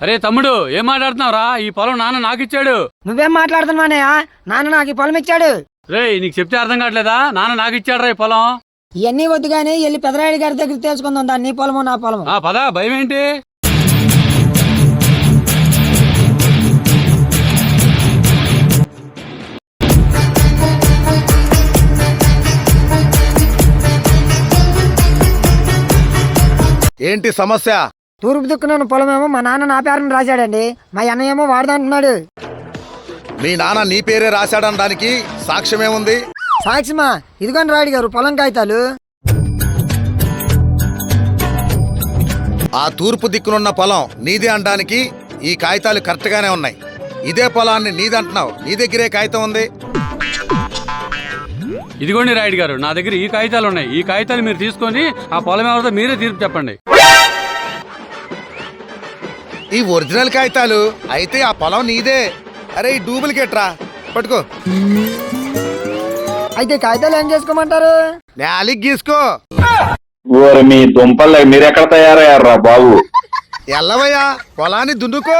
అరే తమ్ముడు, ఏం మాట్లాడుతున్నావురా? ఈ పొలం నాన్న నాకిచ్చాడు. నువ్వేం మాట్లాడుతున్నావా? నాన్న నాకు ఈ పొలం ఇచ్చాడు. రేయ్, నీకు చెప్తే అర్థం కావట్లేదా? నాన్న నాకిచ్చాడు రా ఈ పొలం. ఇవన్నీ వద్దు గానీ వెళ్ళి పెదరాయుడు గారి దగ్గర తెలుసుకుందాం. దాన్ని నీ పొలము నా పొలము. పదా, భయం ఏంటి? ఏంటి సమస్య? తూర్పు దిక్కున పొలమేమో మా నాన్న నా పేరుని రాశాడండి. మా అన్న ఏమో వాడదంటున్నాడు. మీ నాన్న నీ పేరే రాశాడనడానికి సాక్ష్యమేముంది? సాక్షిమా, ఇదిగోని రాయుడు గారు పొలం కాగితాలు. ఆ తూర్పు దిక్కునున్న పొలం నీదే అనడానికి ఈ కాగితాలు కరెక్ట్ గానే ఉన్నాయి. ఇదే పొలాన్ని నీదంటున్నావు, నీ దగ్గరే కాగితం ఉంది. ఇదిగోండి రాయుడు గారు, నా దగ్గర ఈ కాగితాలు ఉన్నాయి. ఈ కాగితాలు మీరు తీసుకొని ఆ పొలం ఎవరితో మీరే తీర్పు చెప్పండి. ఈ ఒరిజినల్ కాగితాలు అయితే ఆ పొలం నీదే. అరే ఈ డూప్లికేట్ రా, పట్టుకో. అయితే కాగితాలు ఏం చేసుకోమంటారు? నేలికి గీసుకో. మీ దుంపల్లో మీరెక్కడ తయారయ్యారా బాబు? ఎల్లవయ్యా, పొలాన్ని దున్నుకో.